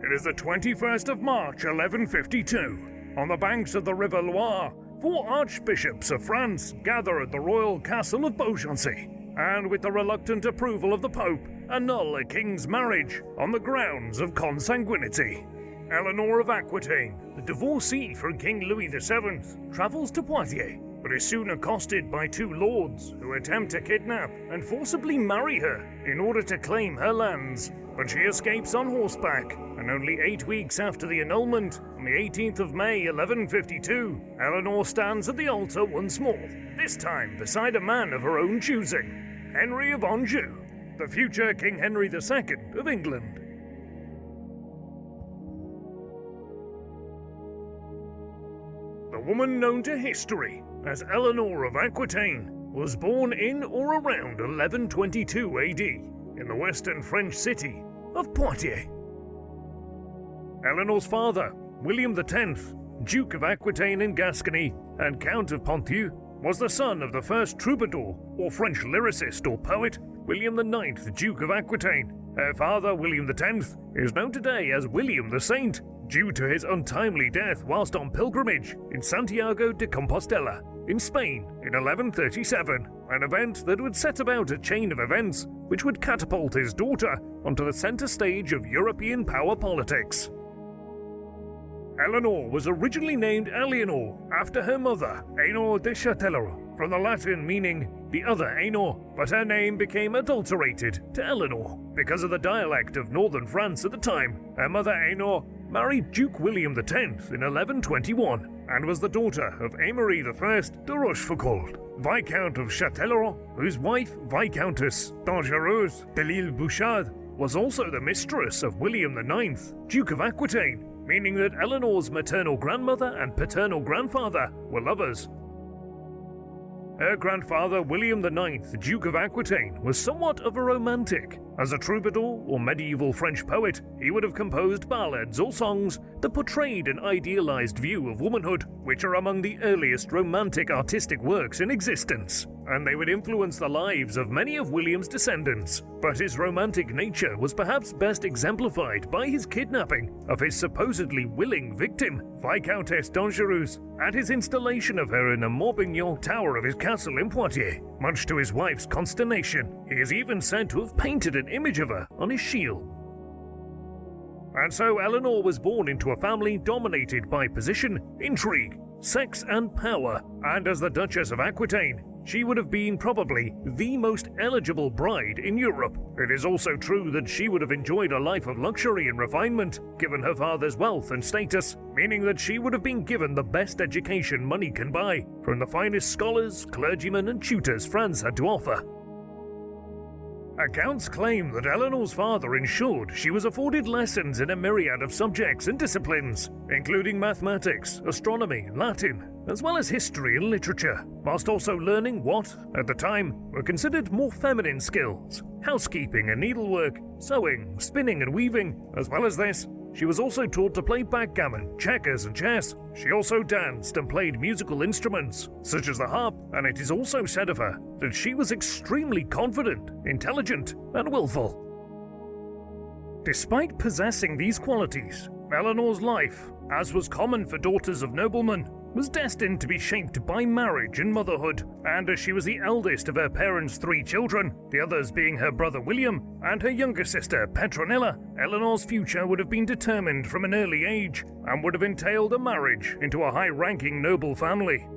It is the 21st of March, 1152. On the banks of the River Loire, 4 archbishops of France gather at the royal castle of Beaugency, and with the reluctant approval of the Pope, annul a king's marriage on the grounds of consanguinity. Eleanor of Aquitaine, the divorcee from King Louis VII, travels to Poitiers, but is soon accosted by 2 lords who attempt to kidnap and forcibly marry her in order to claim her lands. But she escapes on horseback, and only 8 weeks after the annulment, on the 18th of May 1152, Eleanor stands at the altar once more, this time beside a man of her own choosing, Henry of Anjou, the future King Henry II of England. The woman known to history as Eleanor of Aquitaine was born in or around 1122 AD in the western French city of Poitiers. Eleanor's father, William X, Duke of Aquitaine in Gascony and Count of Ponthieu, was the son of the first troubadour or French lyricist or poet, William IX, Duke of Aquitaine. Her father, William X, is known today as William the Saint, due to his untimely death whilst on pilgrimage in Santiago de Compostela, in Spain in 1137, an event that would set about a chain of events which would catapult his daughter onto the centre stage of European power politics. Eleanor was originally named Eleanor after her mother, Eleanor de Châtellerault, from the Latin meaning the other Eleanor, but her name became adulterated to Eleanor because of the dialect of northern France at the time. Her mother Eleanor married Duke William X in 1121 and was the daughter of Aimery I de Rochefoucauld, Viscount of Châtellerault, whose wife, Viscountess Dangereuse de l'Île Bouchard, was also the mistress of William IX, Duke of Aquitaine, meaning that Eleanor's maternal grandmother and paternal grandfather were lovers. Her grandfather, William IX, Duke of Aquitaine, was somewhat of a romantic. As a troubadour or medieval French poet, he would have composed ballads or songs that portrayed an idealized view of womanhood, which are among the earliest romantic artistic works in existence, and they would influence the lives of many of William's descendants. But his romantic nature was perhaps best exemplified by his kidnapping of his supposedly willing victim, Viscountess Dangereuse, and his installation of her in the Morbihan tower of his castle in Poitiers. Much to his wife's consternation, he is even said to have painted an image of her on his shield. And so Eleanor was born into a family dominated by position, intrigue, sex and power, and as the Duchess of Aquitaine, she would have been probably the most eligible bride in Europe. It is also true that she would have enjoyed a life of luxury and refinement, given her father's wealth and status, meaning that she would have been given the best education money can buy, from the finest scholars, clergymen and tutors France had to offer. Accounts claim that Eleanor's father ensured she was afforded lessons in a myriad of subjects and disciplines, including mathematics, astronomy, Latin, as well as history and literature, whilst also learning what, at the time, were considered more feminine skills: housekeeping and needlework, sewing, spinning and weaving. As well as this, she was also taught to play backgammon, checkers and chess. She also danced and played musical instruments, such as the harp, and it is also said of her that she was extremely confident, intelligent, and willful. Despite possessing these qualities, Eleanor's life, as was common for daughters of noblemen, was destined to be shaped by marriage and motherhood, and as she was the eldest of her parents' 3 children, the others being her brother William and her younger sister Petronilla, Eleanor's future would have been determined from an early age and would have entailed a marriage into a high-ranking noble family.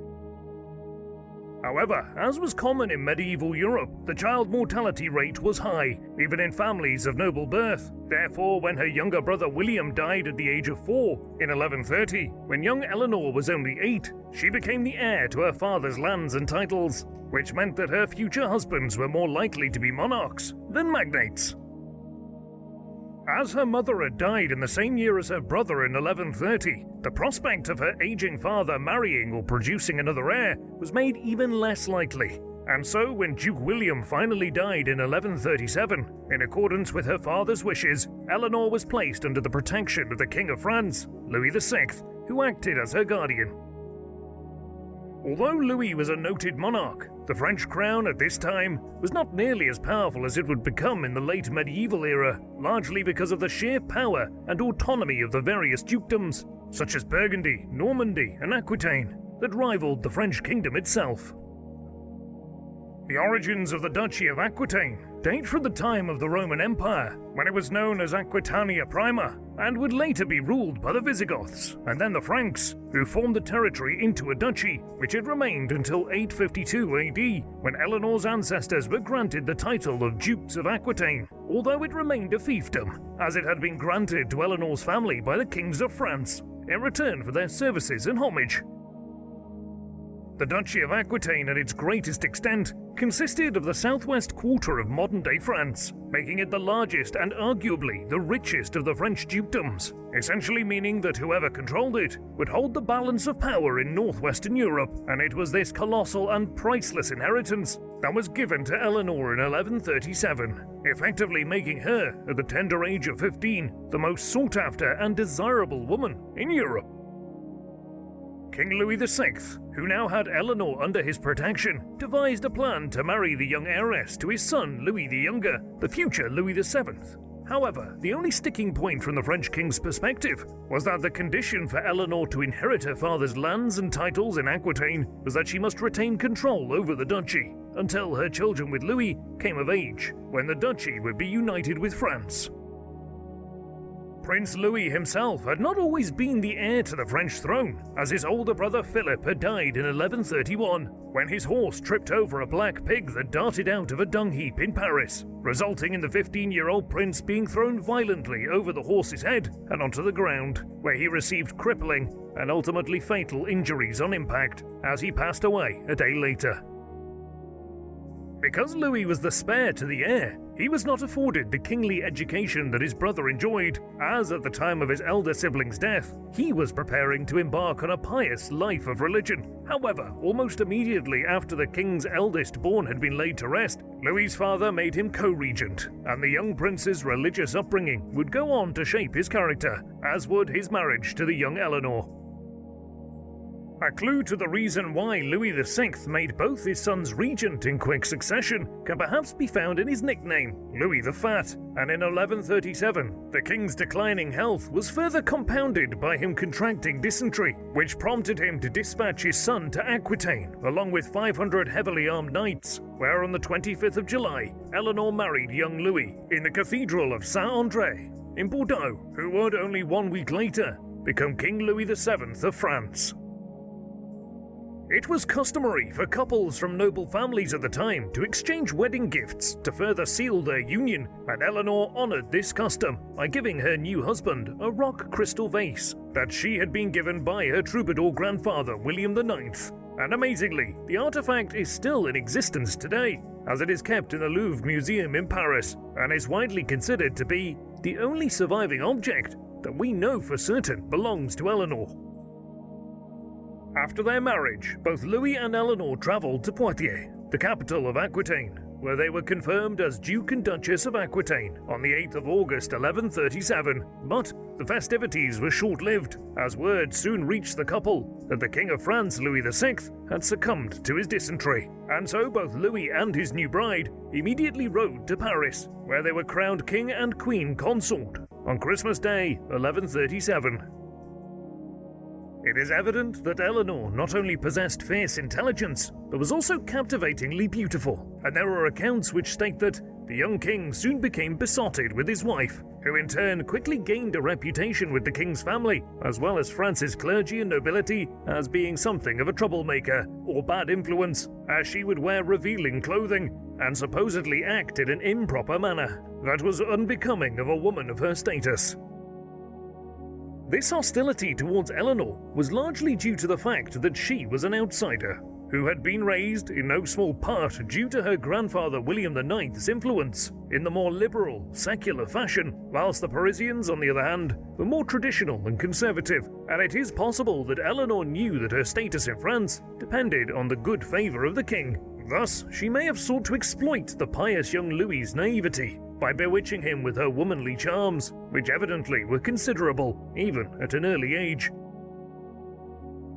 However, as was common in medieval Europe, the child mortality rate was high, even in families of noble birth. Therefore, when her younger brother William died at the age of 4 in 1130, when young Eleanor was only 8, she became the heir to her father's lands and titles, which meant that her future husbands were more likely to be monarchs than magnates. As her mother had died in the same year as her brother in 1130, the prospect of her aging father marrying or producing another heir was made even less likely. And so when Duke William finally died in 1137, in accordance with her father's wishes, Eleanor was placed under the protection of the King of France, Louis VI, who acted as her guardian. Although Louis was a noted monarch, the French crown at this time was not nearly as powerful as it would become in the late medieval era, largely because of the sheer power and autonomy of the various dukedoms, such as Burgundy, Normandy, and Aquitaine, that rivaled the French kingdom itself. The origins of the Duchy of Aquitaine date from the time of the Roman Empire, when it was known as Aquitania Prima, and would later be ruled by the Visigoths, and then the Franks, who formed the territory into a duchy, which had remained until 852 AD, when Eleanor's ancestors were granted the title of Dukes of Aquitaine, although it remained a fiefdom, as it had been granted to Eleanor's family by the kings of France, in return for their services and homage. The Duchy of Aquitaine at its greatest extent consisted of the southwest quarter of modern-day France, making it the largest and arguably the richest of the French dukedoms, essentially meaning that whoever controlled it would hold the balance of power in northwestern Europe, and it was this colossal and priceless inheritance that was given to Eleanor in 1137, effectively making her, at the tender age of 15, the most sought-after and desirable woman in Europe. King Louis VI, who now had Eleanor under his protection, devised a plan to marry the young heiress to his son Louis the Younger, the future Louis VII. However, the only sticking point from the French king's perspective was that the condition for Eleanor to inherit her father's lands and titles in Aquitaine was that she must retain control over the duchy until her children with Louis came of age, when the duchy would be united with France. Prince Louis himself had not always been the heir to the French throne, as his older brother Philip had died in 1131, when his horse tripped over a black pig that darted out of a dung heap in Paris, resulting in the 15-year-old prince being thrown violently over the horse's head and onto the ground, where he received crippling and ultimately fatal injuries on impact, as he passed away a day later. Because Louis was the spare to the heir, he was not afforded the kingly education that his brother enjoyed, as at the time of his elder sibling's death, he was preparing to embark on a pious life of religion. However, almost immediately after the king's eldest born had been laid to rest, Louis's father made him co-regent, and the young prince's religious upbringing would go on to shape his character, as would his marriage to the young Eleanor. A clue to the reason why Louis VI made both his sons regent in quick succession can perhaps be found in his nickname, Louis the Fat, and in 1137, the king's declining health was further compounded by him contracting dysentery, which prompted him to dispatch his son to Aquitaine, along with 500 heavily armed knights, where on the 25th of July, Eleanor married young Louis in the Cathedral of Saint-André in Bordeaux, who would only 1 week later become King Louis VII of France. It was customary for couples from noble families at the time to exchange wedding gifts to further seal their union, and Eleanor honored this custom by giving her new husband a rock crystal vase that she had been given by her troubadour grandfather William IX. And amazingly, the artifact is still in existence today, as it is kept in the Louvre Museum in Paris, and is widely considered to be the only surviving object that we know for certain belongs to Eleanor. After their marriage, both Louis and Eleanor travelled to Poitiers, the capital of Aquitaine, where they were confirmed as Duke and Duchess of Aquitaine on the 8th of August 1137, but the festivities were short-lived, as word soon reached the couple that the King of France, Louis VI, had succumbed to his dysentery, and so both Louis and his new bride immediately rode to Paris, where they were crowned King and Queen Consort on Christmas Day 1137. It is evident that Eleanor not only possessed fierce intelligence, but was also captivatingly beautiful, and there are accounts which state that the young king soon became besotted with his wife, who in turn quickly gained a reputation with the king's family, as well as France's clergy and nobility, as being something of a troublemaker or bad influence, as she would wear revealing clothing and supposedly act in an improper manner that was unbecoming of a woman of her status. This hostility towards Eleanor was largely due to the fact that she was an outsider, who had been raised in no small part due to her grandfather William IX's influence in the more liberal, secular fashion, whilst the Parisians, on the other hand, were more traditional and conservative, and it is possible that Eleanor knew that her status in France depended on the good favour of the king. Thus, she may have sought to exploit the pious young Louis's naivety by bewitching him with her womanly charms, which evidently were considerable, even at an early age.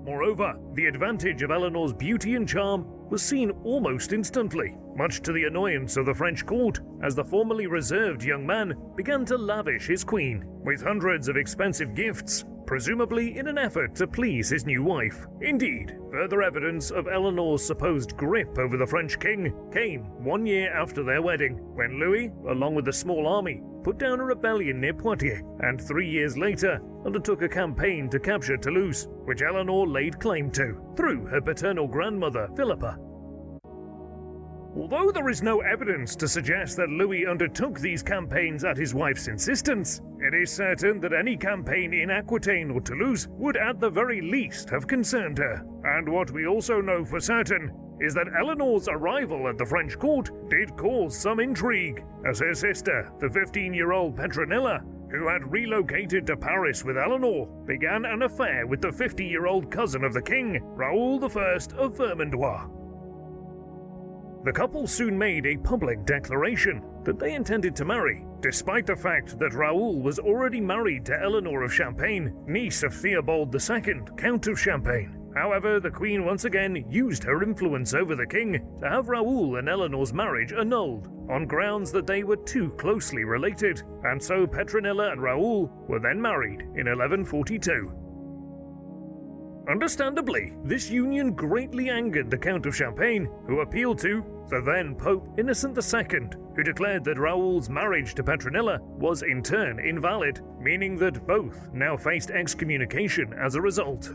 Moreover, the advantage of Eleanor's beauty and charm was seen almost instantly, much to the annoyance of the French court, as the formerly reserved young man began to lavish his queen with hundreds of expensive gifts, presumably in an effort to please his new wife. Indeed, further evidence of Eleanor's supposed grip over the French king came 1 year after their wedding, when Louis, along with a small army, put down a rebellion near Poitiers, and 3 years later undertook a campaign to capture Toulouse, which Eleanor laid claim to, through her paternal grandmother, Philippa. Although there is no evidence to suggest that Louis undertook these campaigns at his wife's insistence, it is certain that any campaign in Aquitaine or Toulouse would at the very least have concerned her. And what we also know for certain is that Eleanor's arrival at the French court did cause some intrigue, as her sister, the 15-year-old Petronilla, who had relocated to Paris with Eleanor, began an affair with the 50-year-old cousin of the king, Raoul I of Vermandois. The couple soon made a public declaration that they intended to marry, despite the fact that Raoul was already married to Eleanor of Champagne, niece of Theobald II, Count of Champagne. However, the Queen once again used her influence over the king to have Raoul and Eleanor's marriage annulled, on grounds that they were too closely related, and so Petronilla and Raoul were then married in 1142. Understandably, this union greatly angered the Count of Champagne, who appealed to the then Pope Innocent II, who declared that Raoul's marriage to Petronilla was in turn invalid, meaning that both now faced excommunication as a result.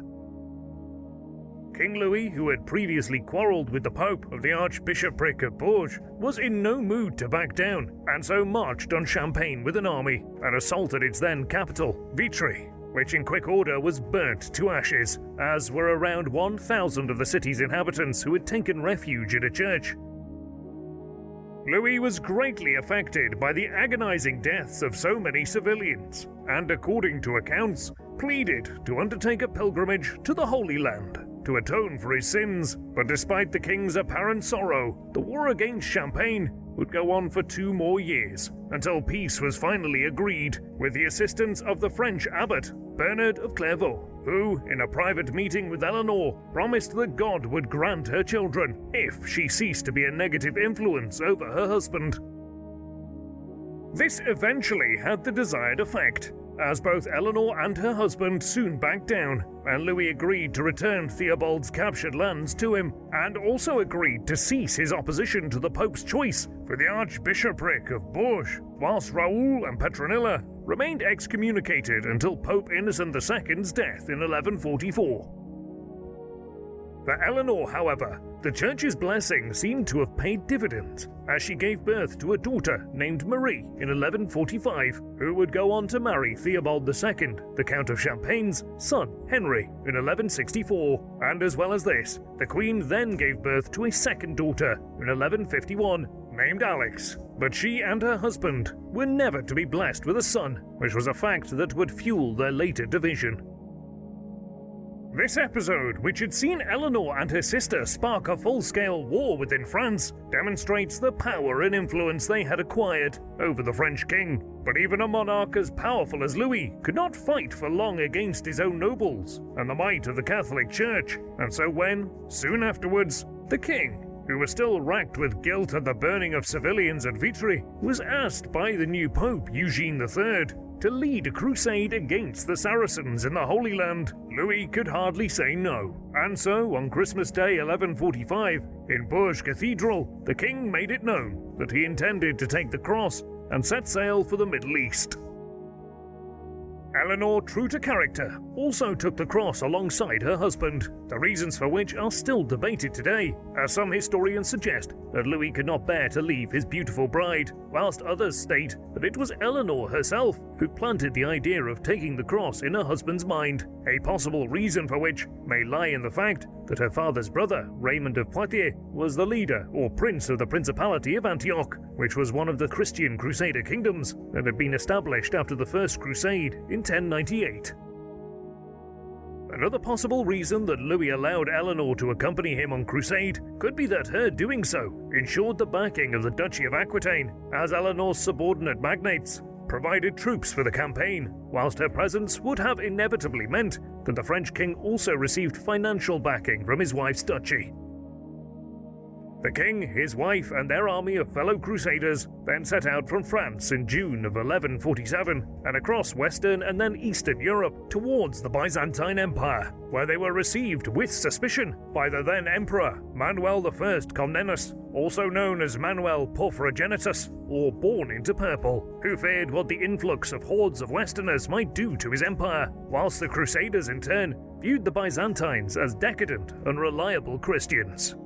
King Louis, who had previously quarrelled with the Pope of the Archbishopric of Bourges, was in no mood to back down, and so marched on Champagne with an army and assaulted its then capital, Vitry, which in quick order was burnt to ashes, as were around 1,000 of the city's inhabitants who had taken refuge in a church. Louis was greatly affected by the agonizing deaths of so many civilians, and according to accounts, pleaded to undertake a pilgrimage to the Holy Land to atone for his sins, but despite the king's apparent sorrow, the war against Champagne would go on for 2 more years, until peace was finally agreed with the assistance of the French abbot, Bernard of Clairvaux, who, in a private meeting with Eleanor, promised that God would grant her children if she ceased to be a negative influence over her husband. This eventually had the desired effect, as both Eleanor and her husband soon backed down, and Louis agreed to return Theobald's captured lands to him, and also agreed to cease his opposition to the Pope's choice for the Archbishopric of Bourges, whilst Raoul and Petronilla remained excommunicated until Pope Innocent II's death in 1144. For Eleanor, however, the Church's blessing seemed to have paid dividends, as she gave birth to a daughter named Marie in 1145, who would go on to marry Theobald II, the Count of Champagne's son, Henry, in 1164, and as well as this, the Queen then gave birth to a second daughter in 1151, named Alex, but she and her husband were never to be blessed with a son, which was a fact that would fuel their later division. This episode, which had seen Eleanor and her sister spark a full-scale war within France, demonstrates the power and influence they had acquired over the French king. But even a monarch as powerful as Louis could not fight for long against his own nobles and the might of the Catholic Church, and so when, soon afterwards, the king, who was still racked with guilt at the burning of civilians at Vitry, was asked by the new Pope Eugene III to lead a crusade against the Saracens in the Holy Land, Louis could hardly say no. And so, on Christmas Day 1145, in Bourges Cathedral, the king made it known that he intended to take the cross and set sail for the Middle East. Eleanor, true to character, also took the cross alongside her husband, the reasons for which are still debated today, as some historians suggest that Louis could not bear to leave his beautiful bride, whilst others state that it was Eleanor herself who planted the idea of taking the cross in her husband's mind, a possible reason for which may lie in the fact that her father's brother, Raymond of Poitiers, was the leader or prince of the Principality of Antioch, which was one of the Christian Crusader kingdoms that had been established after the First Crusade in 1098. Another possible reason that Louis allowed Eleanor to accompany him on crusade could be that her doing so ensured the backing of the Duchy of Aquitaine, as Eleanor's subordinate magnates provided troops for the campaign, whilst her presence would have inevitably meant that the French king also received financial backing from his wife's duchy. The king, his wife, and their army of fellow crusaders then set out from France in June of 1147 and across Western and then Eastern Europe towards the Byzantine Empire, where they were received with suspicion by the then emperor Manuel I Comnenus, also known as Manuel Porphyrogenitus, or Born into Purple, who feared what the influx of hordes of Westerners might do to his empire, whilst the Crusaders in turn viewed the Byzantines as decadent, unreliable Christians.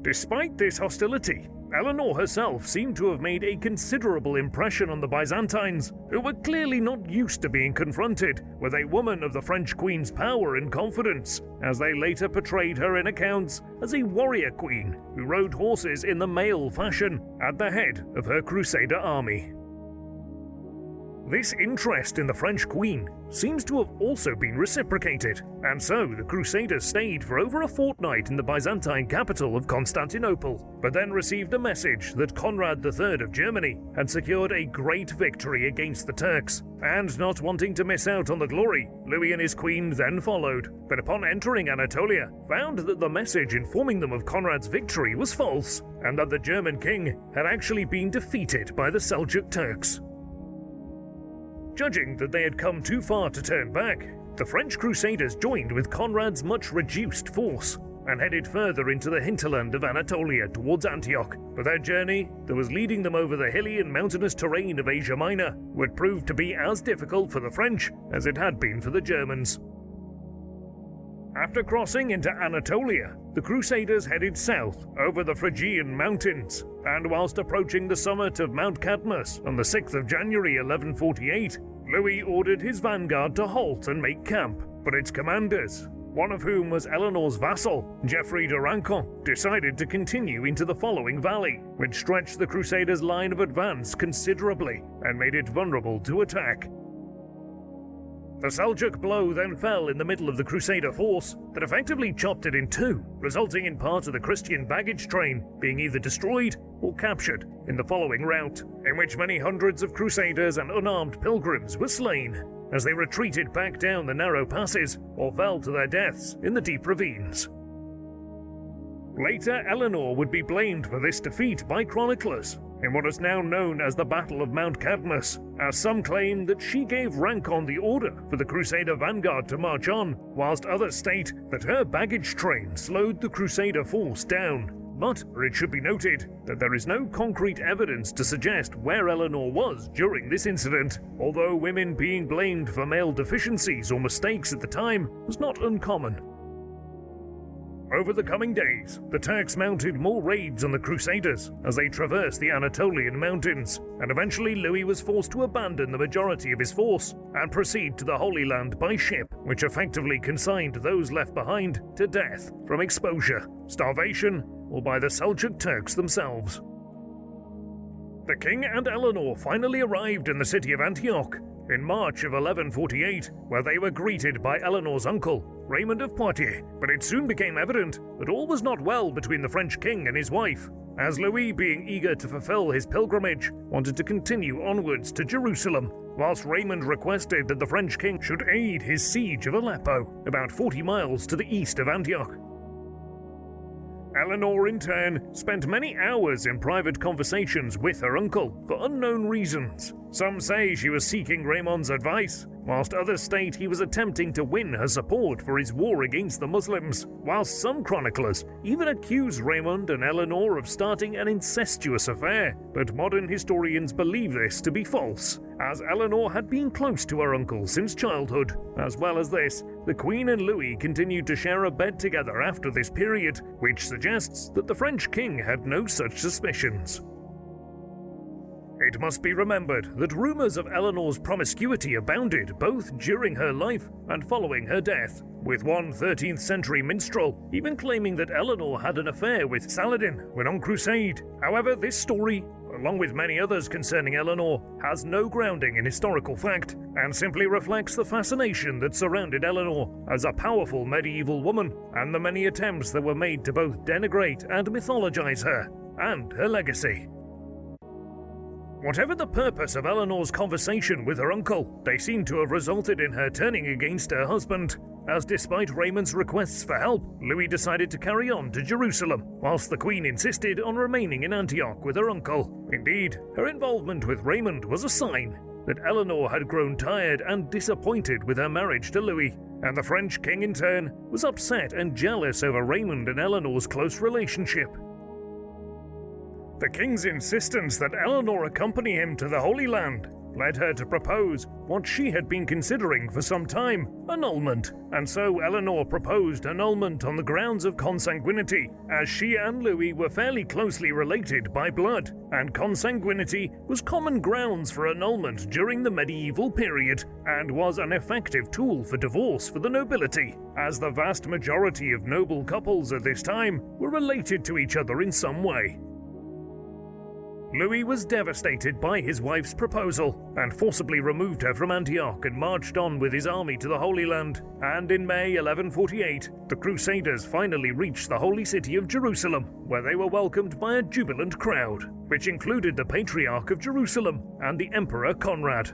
Despite this hostility, Eleanor herself seemed to have made a considerable impression on the Byzantines, who were clearly not used to being confronted with a woman of the French queen's power and confidence, as they later portrayed her in accounts as a warrior queen who rode horses in the male fashion at the head of her crusader army. This interest in the French queen seems to have also been reciprocated, and so the Crusaders stayed for over a fortnight in the Byzantine capital of Constantinople, but then received a message that Conrad III of Germany had secured a great victory against the Turks, and not wanting to miss out on the glory, Louis and his queen then followed, but upon entering Anatolia, found that the message informing them of Conrad's victory was false, and that the German king had actually been defeated by the Seljuk Turks. Judging that they had come too far to turn back, the French Crusaders joined with Conrad's much reduced force and headed further into the hinterland of Anatolia towards Antioch, but their journey that was leading them over the hilly and mountainous terrain of Asia Minor would prove to be as difficult for the French as it had been for the Germans. After crossing into Anatolia, the Crusaders headed south over the Phrygian mountains, and whilst approaching the summit of Mount Cadmus on the 6th of January 1148, Louis ordered his vanguard to halt and make camp, but its commanders, one of whom was Eleanor's vassal, Geoffrey de Rancon, decided to continue into the following valley, which stretched the Crusaders' line of advance considerably and made it vulnerable to attack. The Seljuk blow then fell in the middle of the Crusader force that effectively chopped it in two, resulting in part of the Christian baggage train being either destroyed or captured in the following rout, in which many hundreds of Crusaders and unarmed pilgrims were slain as they retreated back down the narrow passes or fell to their deaths in the deep ravines. Later, Eleanor would be blamed for this defeat by chroniclers in what is now known as the Battle of Mount Cadmus, as some claim that she gave Rancon the order for the Crusader vanguard to march on, whilst others state that her baggage train slowed the Crusader force down. But it should be noted that there is no concrete evidence to suggest where Eleanor was during this incident, although women being blamed for male deficiencies or mistakes at the time was not uncommon. Over the coming days, the Turks mounted more raids on the Crusaders as they traversed the Anatolian mountains, and eventually Louis was forced to abandon the majority of his force and proceed to the Holy Land by ship, which effectively consigned those left behind to death from exposure, starvation, or by the Seljuk Turks themselves. The king and Eleanor finally arrived in the city of Antioch in March of 1148, where they were greeted by Eleanor's uncle, Raymond of Poitiers, but it soon became evident that all was not well between the French king and his wife, as Louis, being eager to fulfill his pilgrimage, wanted to continue onwards to Jerusalem, whilst Raymond requested that the French king should aid his siege of Aleppo, about 40 miles to the east of Antioch. Eleanor, in turn, spent many hours in private conversations with her uncle for unknown reasons. Some say she was seeking Raymond's advice, whilst others state he was attempting to win her support for his war against the Muslims, whilst some chroniclers even accuse Raymond and Eleanor of starting an incestuous affair, but modern historians believe this to be false, as Eleanor had been close to her uncle since childhood. As well as this, the Queen and Louis continued to share a bed together after this period, which suggests that the French king had no such suspicions. It must be remembered that rumours of Eleanor's promiscuity abounded both during her life and following her death, with one 13th century minstrel even claiming that Eleanor had an affair with Saladin when on crusade. However, this story, along with many others concerning Eleanor, has no grounding in historical fact and simply reflects the fascination that surrounded Eleanor as a powerful medieval woman and the many attempts that were made to both denigrate and mythologize her and her legacy. Whatever the purpose of Eleanor's conversation with her uncle, they seem to have resulted in her turning against her husband, as despite Raymond's requests for help, Louis decided to carry on to Jerusalem, whilst the Queen insisted on remaining in Antioch with her uncle. Indeed, her involvement with Raymond was a sign that Eleanor had grown tired and disappointed with her marriage to Louis, and the French king in turn was upset and jealous over Raymond and Eleanor's close relationship. The king's insistence that Eleanor accompany him to the Holy Land led her to propose what she had been considering for some time, annulment, and so Eleanor proposed annulment on the grounds of consanguinity, as she and Louis were fairly closely related by blood, and consanguinity was common grounds for annulment during the medieval period, and was an effective tool for divorce for the nobility, as the vast majority of noble couples at this time were related to each other in some way. Louis was devastated by his wife's proposal and forcibly removed her from Antioch and marched on with his army to the Holy Land, and in May 1148, the Crusaders finally reached the holy city of Jerusalem, where they were welcomed by a jubilant crowd, which included the Patriarch of Jerusalem and the Emperor Conrad.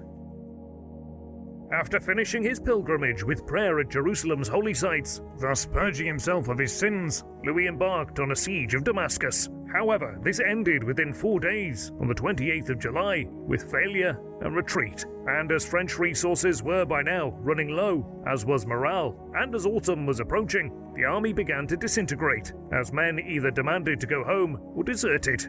After finishing his pilgrimage with prayer at Jerusalem's holy sites, thus purging himself of his sins, Louis embarked on a siege of Damascus. However, this ended within 4 days, on the 28th of July, with failure and retreat, and as French resources were by now running low, as was morale, and as autumn was approaching, the army began to disintegrate, as men either demanded to go home or deserted.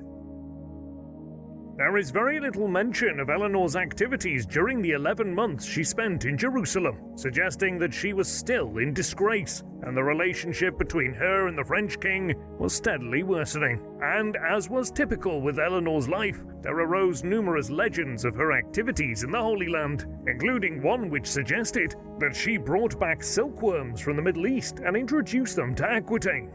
There is very little mention of Eleanor's activities during the 11 months she spent in Jerusalem, suggesting that she was still in disgrace, and the relationship between her and the French king was steadily worsening. And as was typical with Eleanor's life, there arose numerous legends of her activities in the Holy Land, including one which suggested that she brought back silkworms from the Middle East and introduced them to Aquitaine.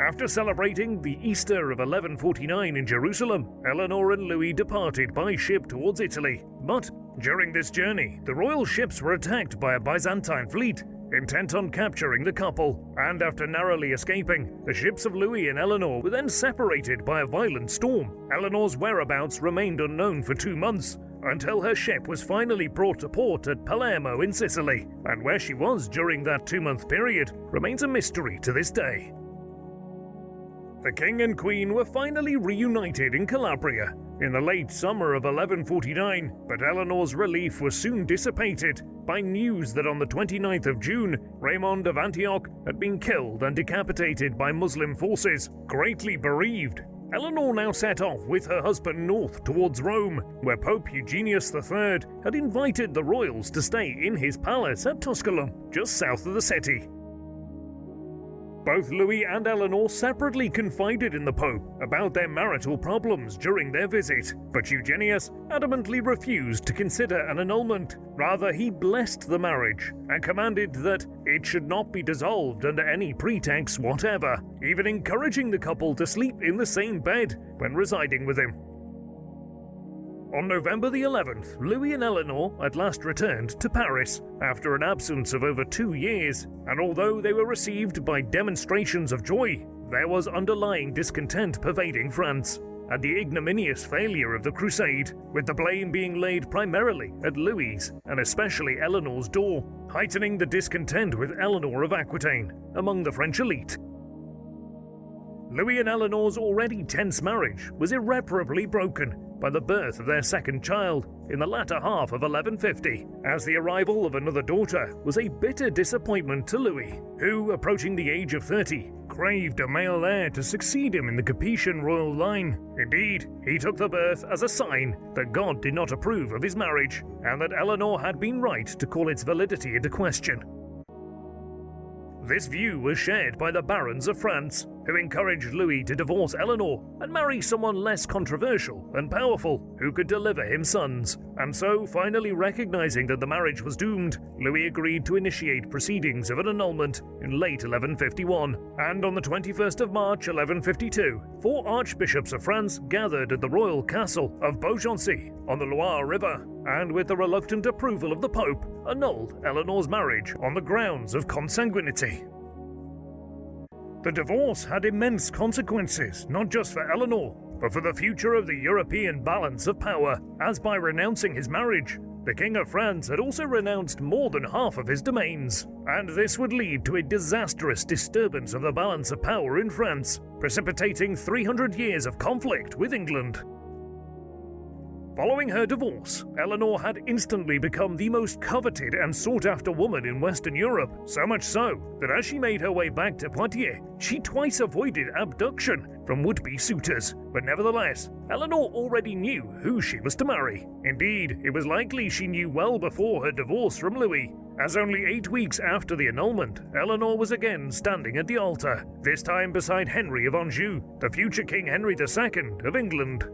After celebrating the Easter of 1149 in Jerusalem, Eleanor and Louis departed by ship towards Italy. But during this journey, the royal ships were attacked by a Byzantine fleet, intent on capturing the couple, and after narrowly escaping, the ships of Louis and Eleanor were then separated by a violent storm. Eleanor's whereabouts remained unknown for 2 months, until her ship was finally brought to port at Palermo in Sicily, and where she was during that 2-month period remains a mystery to this day. The king and queen were finally reunited in Calabria in the late summer of 1149, but Eleanor's relief was soon dissipated by news that on the 29th of June, Raymond of Antioch had been killed and decapitated by Muslim forces. Greatly bereaved, Eleanor now set off with her husband north towards Rome, where Pope Eugenius III had invited the royals to stay in his palace at Tusculum, just south of the city. Both Louis and Eleanor separately confided in the Pope about their marital problems during their visit, but Eugenius adamantly refused to consider an annulment. Rather, he blessed the marriage and commanded that it should not be dissolved under any pretext whatever, even encouraging the couple to sleep in the same bed when residing with him. On November the 11th, Louis and Eleanor at last returned to Paris after an absence of over 2 years, and although they were received by demonstrations of joy, there was underlying discontent pervading France at the ignominious failure of the crusade, with the blame being laid primarily at Louis and especially Eleanor's door, heightening the discontent with Eleanor of Aquitaine among the French elite. Louis and Eleanor's already tense marriage was irreparably broken by the birth of their second child in the latter half of 1150, as the arrival of another daughter was a bitter disappointment to Louis, who, approaching the age of 30, craved a male heir to succeed him in the Capetian royal line. Indeed, he took the birth as a sign that God did not approve of his marriage, and that Eleanor had been right to call its validity into question. This view was shared by the barons of France, who encouraged Louis to divorce Eleanor and marry someone less controversial and powerful who could deliver him sons. And so, finally recognizing that the marriage was doomed, Louis agreed to initiate proceedings of an annulment in late 1151. And on the 21st of March 1152, 4 archbishops of France gathered at the royal castle of Beaugency on the Loire River, and with the reluctant approval of the Pope, annulled Eleanor's marriage on the grounds of consanguinity. The divorce had immense consequences, not just for Eleanor, but for the future of the European balance of power, as by renouncing his marriage, the King of France had also renounced more than half of his domains, and this would lead to a disastrous disturbance of the balance of power in France, precipitating 300 years of conflict with England. Following her divorce, Eleanor had instantly become the most coveted and sought-after woman in Western Europe, so much so that as she made her way back to Poitiers, she twice avoided abduction from would-be suitors. But nevertheless, Eleanor already knew who she was to marry. Indeed, it was likely she knew well before her divorce from Louis, as only 8 weeks after the annulment, Eleanor was again standing at the altar, this time beside Henry of Anjou, the future King Henry II of England.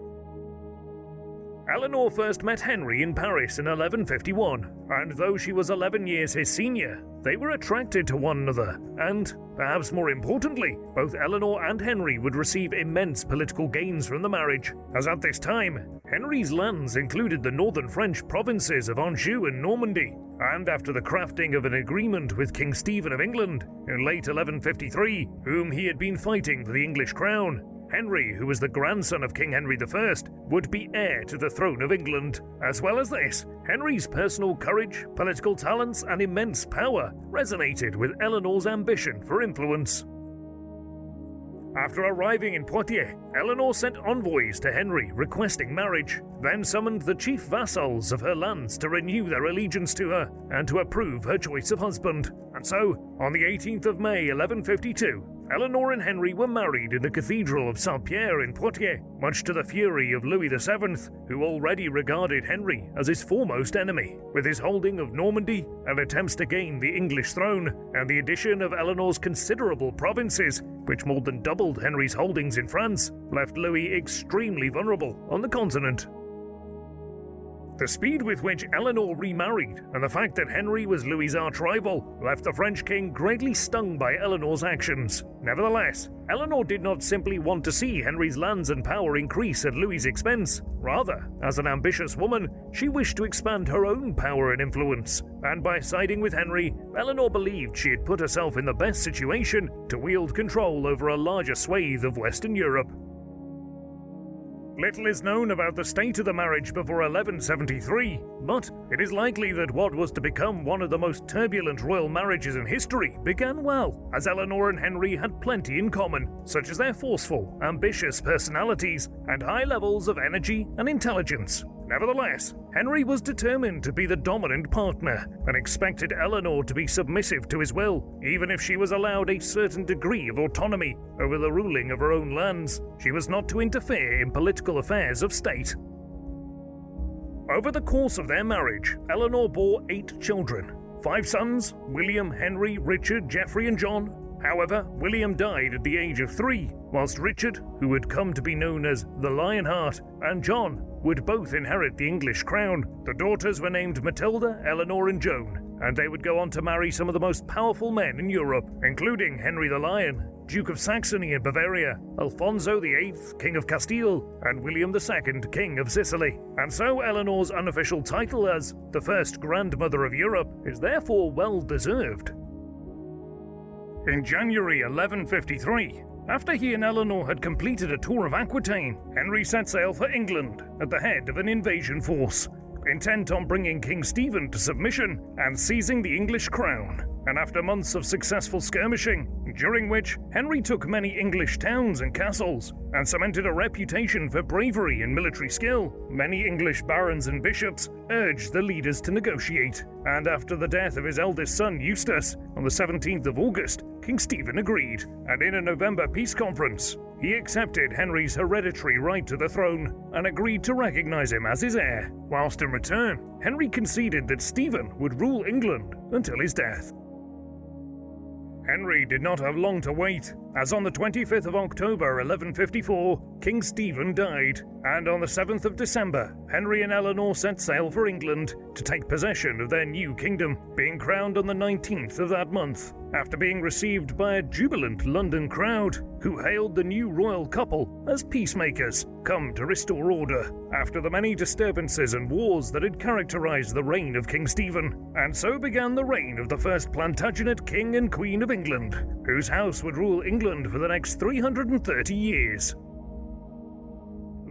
Eleanor first met Henry in Paris in 1151, and though she was 11 years his senior, they were attracted to one another, and, perhaps more importantly, both Eleanor and Henry would receive immense political gains from the marriage, as at this time, Henry's lands included the northern French provinces of Anjou and Normandy, and after the crafting of an agreement with King Stephen of England in late 1153, whom he had been fighting for the English crown, Henry, who was the grandson of King Henry I, would be heir to the throne of England. As well as this, Henry's personal courage, political talents, and immense power resonated with Eleanor's ambition for influence. After arriving in Poitiers, Eleanor sent envoys to Henry requesting marriage, then summoned the chief vassals of her lands to renew their allegiance to her and to approve her choice of husband. And so, on the 18th of May 1152, Eleanor and Henry were married in the Cathedral of Saint-Pierre in Poitiers, much to the fury of Louis VII, who already regarded Henry as his foremost enemy. With his holding of Normandy and attempts to gain the English throne, and the addition of Eleanor's considerable provinces, which more than doubled Henry's holdings in France, left Louis extremely vulnerable on the continent. The speed with which Eleanor remarried and the fact that Henry was Louis's arch-rival left the French king greatly stung by Eleanor's actions. Nevertheless, Eleanor did not simply want to see Henry's lands and power increase at Louis's expense. Rather, as an ambitious woman, she wished to expand her own power and influence, and by siding with Henry, Eleanor believed she had put herself in the best situation to wield control over a larger swathe of Western Europe. Little is known about the state of the marriage before 1173, but it is likely that what was to become one of the most turbulent royal marriages in history began well, as Eleanor and Henry had plenty in common, such as their forceful, ambitious personalities and high levels of energy and intelligence. Nevertheless, Henry was determined to be the dominant partner and expected Eleanor to be submissive to his will, even if she was allowed a certain degree of autonomy over the ruling of her own lands. She was not to interfere in political affairs of state. Over the course of their marriage, Eleanor bore 8 children, 5 sons, William, Henry, Richard, Geoffrey, and John. However, William died at the age of 3, whilst Richard, who would come to be known as the Lionheart, and John would both inherit the English crown. The daughters were named Matilda, Eleanor, and Joan, and they would go on to marry some of the most powerful men in Europe, including Henry the Lion, Duke of Saxony and Bavaria, Alfonso VIII, King of Castile, and William II, King of Sicily. And so Eleanor's unofficial title as the first grandmother of Europe is therefore well deserved. In January 1153, after he and Eleanor had completed a tour of Aquitaine, Henry set sail for England at the head of an invasion force, intent on bringing King Stephen to submission and seizing the English crown. And after months of successful skirmishing, during which Henry took many English towns and castles and cemented a reputation for bravery and military skill, many English barons and bishops urged the leaders to negotiate. And after the death of his eldest son Eustace on the 17th of August, King Stephen agreed, and in a November peace conference, he accepted Henry's hereditary right to the throne and agreed to recognize him as his heir, whilst in return, Henry conceded that Stephen would rule England until his death. Henry did not have long to wait, as on the 25th of October 1154, King Stephen died, and on the 7th of December, Henry and Eleanor set sail for England to take possession of their new kingdom, being crowned on the 19th of that month, after being received by a jubilant London crowd, who hailed the new royal couple as peacemakers, come to restore order, after the many disturbances and wars that had characterized the reign of King Stephen. And so began the reign of the first Plantagenet King and Queen of England, whose house would rule England for the next 330 years.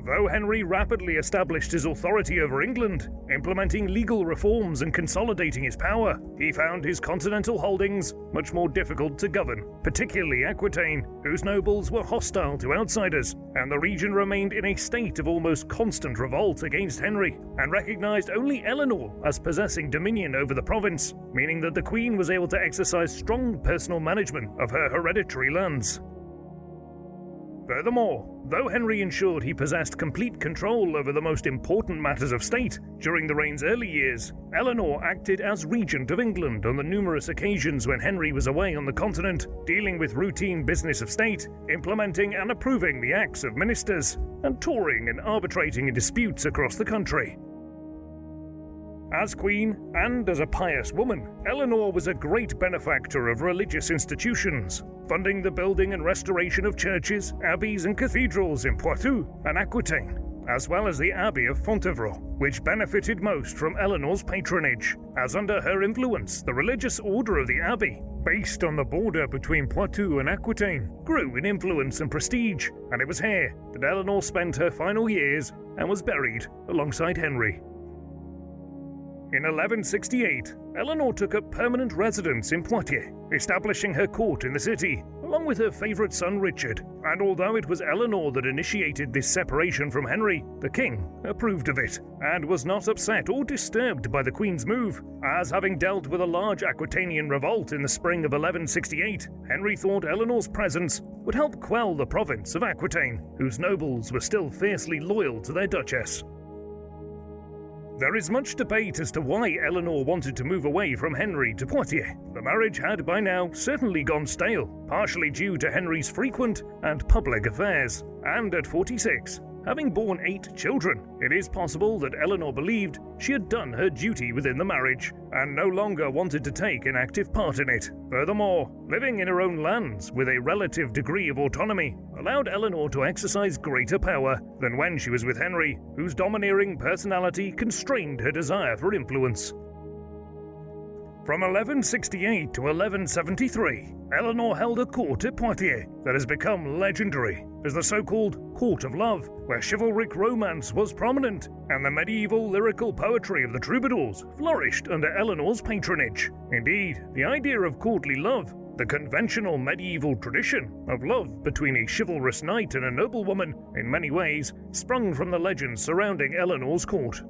Though Henry rapidly established his authority over England, implementing legal reforms and consolidating his power, he found his continental holdings much more difficult to govern, particularly Aquitaine, whose nobles were hostile to outsiders, and the region remained in a state of almost constant revolt against Henry, and recognized only Eleanor as possessing dominion over the province, meaning that the Queen was able to exercise strong personal management of her hereditary lands. Furthermore, though Henry ensured he possessed complete control over the most important matters of state during the reign's early years, Eleanor acted as regent of England on the numerous occasions when Henry was away on the continent, dealing with routine business of state, implementing and approving the acts of ministers, and touring and arbitrating in disputes across the country. As queen, and as a pious woman, Eleanor was a great benefactor of religious institutions, funding the building and restoration of churches, abbeys and cathedrals in Poitou and Aquitaine, as well as the Abbey of Fontevraud, which benefited most from Eleanor's patronage, as under her influence the religious order of the Abbey, based on the border between Poitou and Aquitaine, grew in influence and prestige, and it was here that Eleanor spent her final years and was buried alongside Henry. In 1168, Eleanor took up permanent residence in Poitiers, establishing her court in the city, along with her favourite son Richard, and although it was Eleanor that initiated this separation from Henry, the king approved of it, and was not upset or disturbed by the Queen's move, as having dealt with a large Aquitanian revolt in the spring of 1168, Henry thought Eleanor's presence would help quell the province of Aquitaine, whose nobles were still fiercely loyal to their duchess. There is much debate as to why Eleanor wanted to move away from Henry to Poitiers. The marriage had by now certainly gone stale, partially due to Henry's frequent and public affairs, and at 46, having borne 8 children, it is possible that Eleanor believed she had done her duty within the marriage, and no longer wanted to take an active part in it. Furthermore, living in her own lands with a relative degree of autonomy allowed Eleanor to exercise greater power than when she was with Henry, whose domineering personality constrained her desire for influence. From 1168 to 1173, Eleanor held a court at Poitiers that has become legendary as the so-called Court of Love, where chivalric romance was prominent and the medieval lyrical poetry of the troubadours flourished under Eleanor's patronage. Indeed, the idea of courtly love, the conventional medieval tradition of love between a chivalrous knight and a noblewoman, in many ways sprung from the legends surrounding Eleanor's court.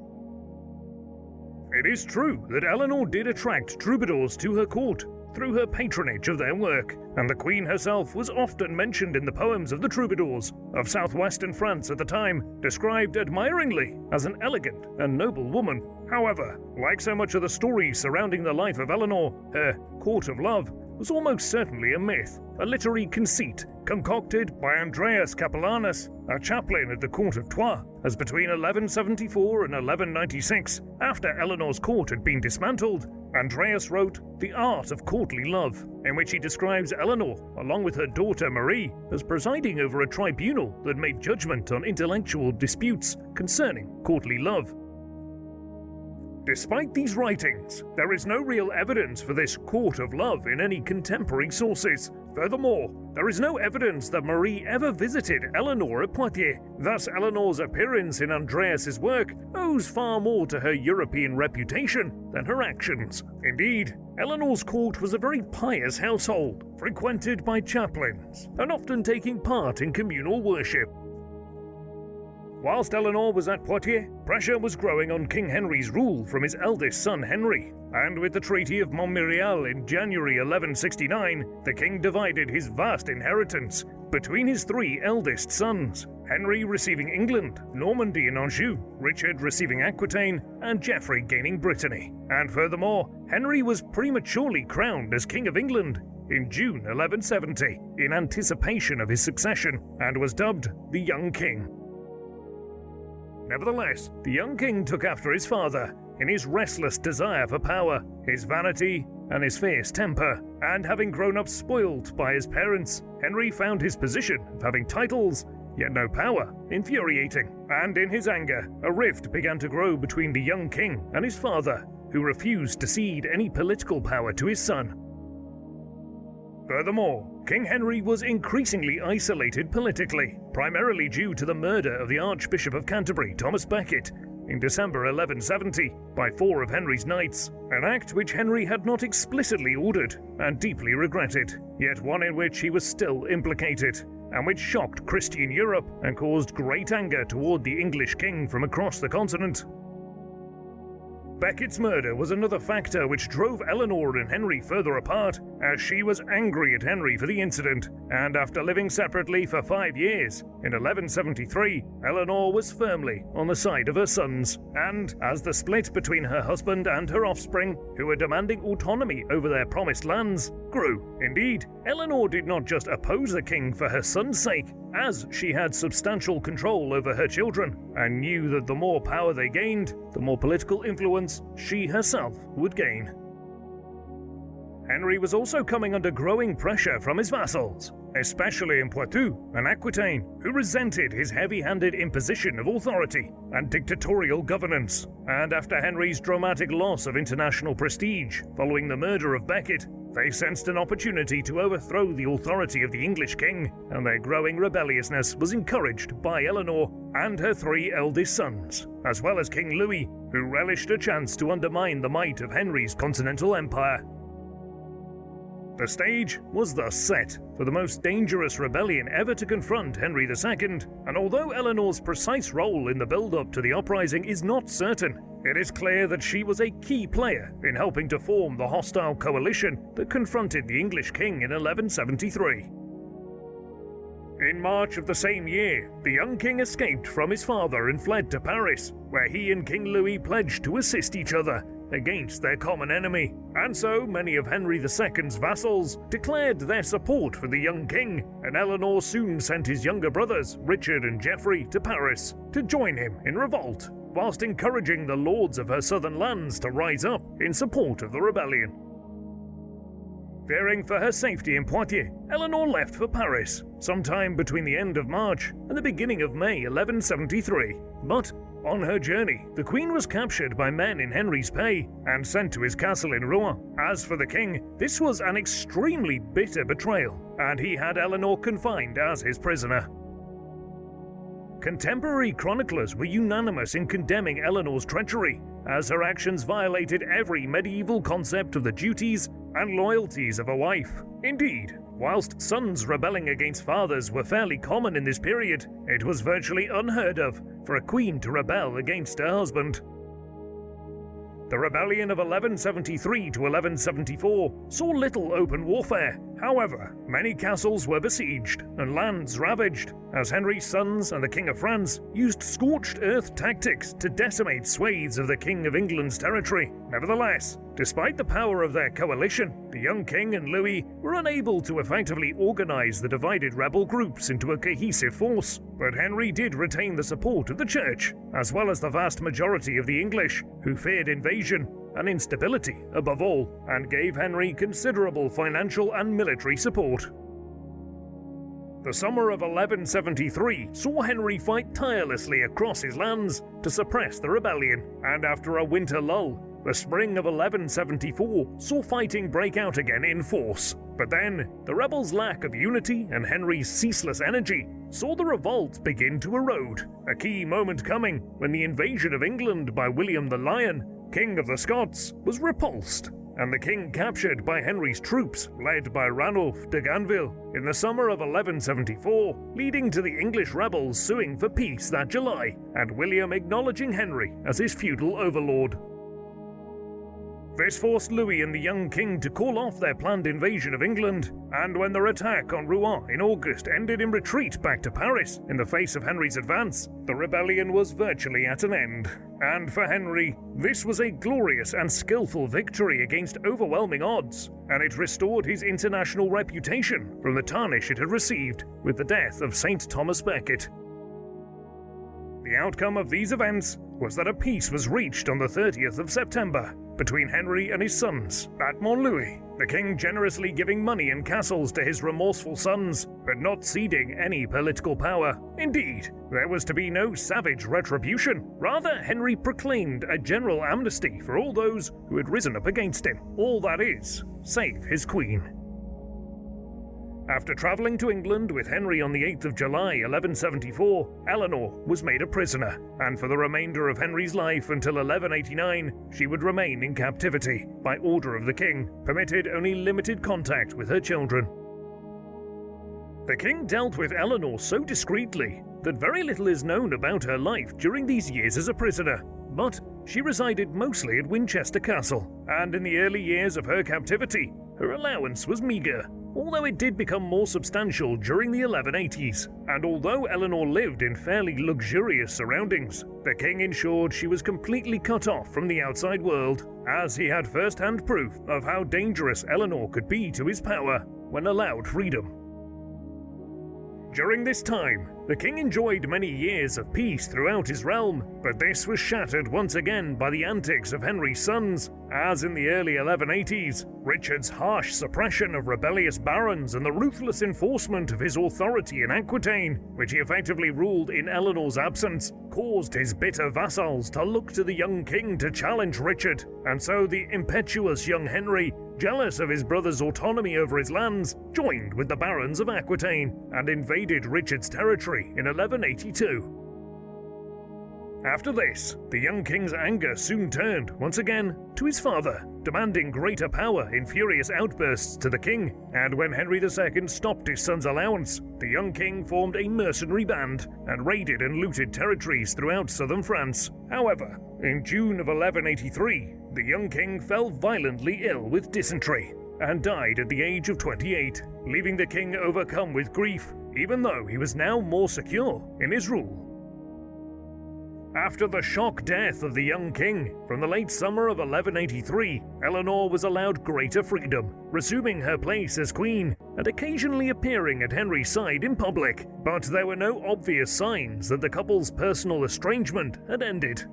It is true that Eleanor did attract troubadours to her court through her patronage of their work, and the Queen herself was often mentioned in the poems of the troubadours of southwestern France at the time, described admiringly as an elegant and noble woman. However, like so much of the stories surrounding the life of Eleanor, her court of love was almost certainly a myth, a literary conceit concocted by Andreas Capellanus, a chaplain at the court of Troyes, as between 1174 and 1196, after Eleanor's court had been dismantled, Andreas wrote The Art of Courtly Love, in which he describes Eleanor, along with her daughter Marie, as presiding over a tribunal that made judgment on intellectual disputes concerning courtly love. Despite these writings, there is no real evidence for this court of love in any contemporary sources. Furthermore, there is no evidence that Marie ever visited Eleanor at Poitiers. Thus, Eleanor's appearance in Andreas's work owes far more to her European reputation than her actions. Indeed, Eleanor's court was a very pious household, frequented by chaplains, and often taking part in communal worship. Whilst Eleanor was at Poitiers, pressure was growing on King Henry's rule from his eldest son Henry, and with the Treaty of Montmirail in January 1169, the king divided his vast inheritance between his 3 eldest sons, Henry receiving England, Normandy and Anjou, Richard receiving Aquitaine, and Geoffrey gaining Brittany. And furthermore, Henry was prematurely crowned as King of England in June 1170, in anticipation of his succession, and was dubbed the Young King. Nevertheless, the young king took after his father in his restless desire for power, his vanity, and his fierce temper, and having grown up spoiled by his parents, Henry found his position of having titles, yet no power, infuriating, and in his anger, a rift began to grow between the young king and his father, who refused to cede any political power to his son. Furthermore, King Henry was increasingly isolated politically, primarily due to the murder of the Archbishop of Canterbury, Thomas Becket, in December 1170 by 4 of Henry's knights, an act which Henry had not explicitly ordered and deeply regretted, yet one in which he was still implicated, and which shocked Christian Europe and caused great anger toward the English king from across the continent. Becket's murder was another factor which drove Eleanor and Henry further apart, as she was angry at Henry for the incident, and after living separately for 5 years, in 1173, Eleanor was firmly on the side of her sons, and as the split between her husband and her offspring, who were demanding autonomy over their promised lands, grew. Indeed, Eleanor did not just oppose the king for her son's sake, as she had substantial control over her children, and knew that the more power they gained, the more political influence she herself would gain. Henry was also coming under growing pressure from his vassals, especially in Poitou and Aquitaine, who resented his heavy-handed imposition of authority and dictatorial governance. And after Henry's dramatic loss of international prestige following the murder of Becket, they sensed an opportunity to overthrow the authority of the English king, and their growing rebelliousness was encouraged by Eleanor and her 3 eldest sons, as well as King Louis, who relished a chance to undermine the might of Henry's continental empire. The stage was thus set for the most dangerous rebellion ever to confront Henry II, and although Eleanor's precise role in the build-up to the uprising is not certain, it is clear that she was a key player in helping to form the hostile coalition that confronted the English king in 1173. In March of the same year, the young king escaped from his father and fled to Paris, where he and King Louis pledged to assist each other against their common enemy, and so many of Henry II's vassals declared their support for the young king, and Eleanor soon sent his younger brothers, Richard and Geoffrey, to Paris to join him in revolt, whilst encouraging the lords of her southern lands to rise up in support of the rebellion. Fearing for her safety in Poitiers, Eleanor left for Paris, sometime between the end of March and the beginning of May 1173, but on her journey, the Queen was captured by men in Henry's pay and sent to his castle in Rouen. As for the king, this was an extremely bitter betrayal, and he had Eleanor confined as his prisoner. Contemporary chroniclers were unanimous in condemning Eleanor's treachery, as her actions violated every medieval concept of the duties and loyalties of a wife. Indeed, whilst sons rebelling against fathers were fairly common in this period, it was virtually unheard of for a queen to rebel against her husband. The rebellion of 1173 to 1174 saw little open warfare. However, many castles were besieged and lands ravaged, as Henry's sons and the King of France used scorched earth tactics to decimate swathes of the King of England's territory. Nevertheless, despite the power of their coalition, the young king and Louis were unable to effectively organize the divided rebel groups into a cohesive force. But Henry did retain the support of the church, as well as the vast majority of the English, who feared invasion and instability above all, and gave Henry considerable financial and military support. The summer of 1173 saw Henry fight tirelessly across his lands to suppress the rebellion, and after a winter lull, the spring of 1174 saw fighting break out again in force. But then, the rebels' lack of unity and Henry's ceaseless energy saw the revolt begin to erode, a key moment coming when the invasion of England by William the Lion, King of the Scots, was repulsed, and the king captured by Henry's troops, led by Ranulph de Ganville, in the summer of 1174, leading to the English rebels suing for peace that July, and William acknowledging Henry as his feudal overlord. This forced Louis and the young king to call off their planned invasion of England, and when their attack on Rouen in August ended in retreat back to Paris in the face of Henry's advance, the rebellion was virtually at an end. And for Henry, this was a glorious and skillful victory against overwhelming odds, and it restored his international reputation from the tarnish it had received with the death of St. Thomas Becket. The outcome of these events was that a peace was reached on the 30th of September between Henry and his sons at Mont-Louis, the king generously giving money and castles to his remorseful sons, but not ceding any political power. Indeed, there was to be no savage retribution. Rather, Henry proclaimed a general amnesty for all those who had risen up against him, all that is, save his queen. After travelling to England with Henry on the 8th of July 1174, Eleanor was made a prisoner, and for the remainder of Henry's life until 1189, she would remain in captivity, by order of the king, permitted only limited contact with her children. The king dealt with Eleanor so discreetly that very little is known about her life during these years as a prisoner, but she resided mostly at Winchester Castle, and in the early years of her captivity, her allowance was meagre, although it did become more substantial during the 1180s, and although Eleanor lived in fairly luxurious surroundings, the king ensured she was completely cut off from the outside world, as he had first-hand proof of how dangerous Eleanor could be to his power when allowed freedom. During this time, the king enjoyed many years of peace throughout his realm, but this was shattered once again by the antics of Henry's sons, as in the early 1180s, Richard's harsh suppression of rebellious barons and the ruthless enforcement of his authority in Aquitaine, which he effectively ruled in Eleanor's absence, caused his bitter vassals to look to the young king to challenge Richard, and so the impetuous young Henry, jealous of his brother's autonomy over his lands, joined with the barons of Aquitaine and invaded Richard's territory in 1182. After this, the young king's anger soon turned, once again, to his father, demanding greater power in furious outbursts to the king, and when Henry II stopped his son's allowance, the young king formed a mercenary band and raided and looted territories throughout southern France. However, in June of 1183, the young king fell violently ill with dysentery and died at the age of 28, leaving the king overcome with grief, even though he was now more secure in his rule. After the shock death of the young king, from the late summer of 1183, Eleanor was allowed greater freedom, resuming her place as queen and occasionally appearing at Henry's side in public, but there were no obvious signs that the couple's personal estrangement had ended.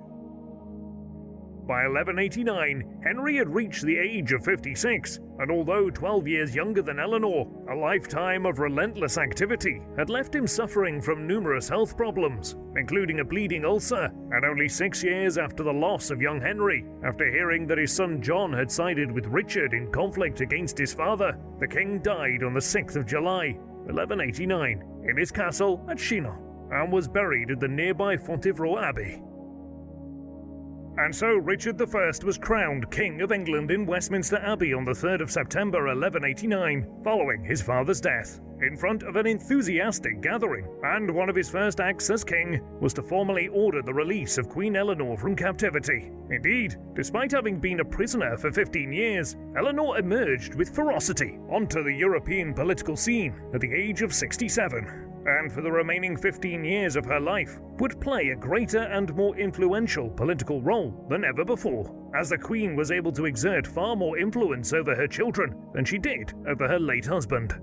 By 1189, Henry had reached the age of 56, and although 12 years younger than Eleanor, a lifetime of relentless activity had left him suffering from numerous health problems, including a bleeding ulcer, and only 6 years after the loss of young Henry, after hearing that his son John had sided with Richard in conflict against his father, the king died on the 6th of July, 1189, in his castle at Chinon, and was buried at the nearby Fontevraud Abbey. And so Richard I was crowned King of England in Westminster Abbey on the 3rd of September 1189, following his father's death, in front of an enthusiastic gathering, and one of his first acts as king was to formally order the release of Queen Eleanor from captivity. Indeed, despite having been a prisoner for 15 years, Eleanor emerged with ferocity onto the European political scene at the age of 67. And for the remaining 15 years of her life, would play a greater and more influential political role than ever before, as the Queen was able to exert far more influence over her children than she did over her late husband.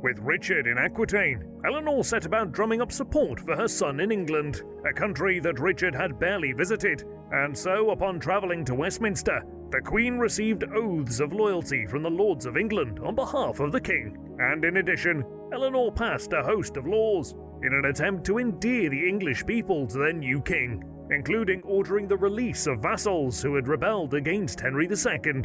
With Richard in Aquitaine, Eleanor set about drumming up support for her son in England, a country that Richard had barely visited, and so upon travelling to Westminster, the Queen received oaths of loyalty from the Lords of England on behalf of the King, and in addition, Eleanor passed a host of laws in an attempt to endear the English people to their new king, including ordering the release of vassals who had rebelled against Henry II.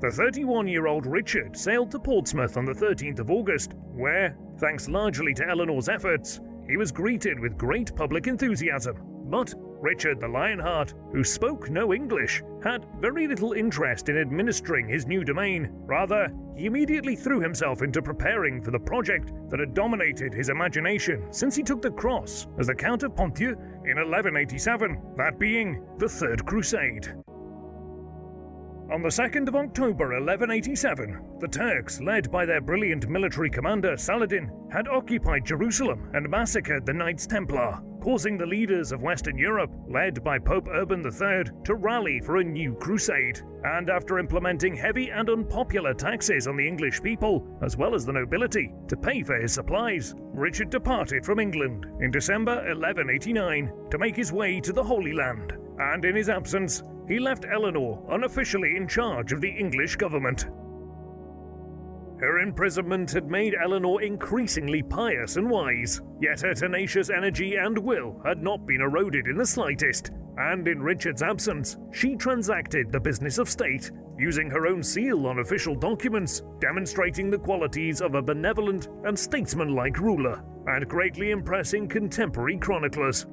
The 31-year-old Richard sailed to Portsmouth on the 13th of August, where, thanks largely to Eleanor's efforts, he was greeted with great public enthusiasm. But Richard the Lionheart, who spoke no English, had very little interest in administering his new domain. Rather, he immediately threw himself into preparing for the project that had dominated his imagination since he took the cross as the Count of Ponthieu in 1187, that being the Third Crusade. On the 2nd of October 1187, the Turks, led by their brilliant military commander Saladin, had occupied Jerusalem and massacred the Knights Templar, causing the leaders of Western Europe, led by Pope Urban III, to rally for a new crusade. And after implementing heavy and unpopular taxes on the English people, as well as the nobility, to pay for his supplies, Richard departed from England in December 1189 to make his way to the Holy Land, and in his absence, he left Eleanor unofficially in charge of the English government. Her imprisonment had made Eleanor increasingly pious and wise, yet her tenacious energy and will had not been eroded in the slightest, and in Richard's absence, she transacted the business of state, using her own seal on official documents, demonstrating the qualities of a benevolent and statesmanlike ruler, and greatly impressing contemporary chroniclers.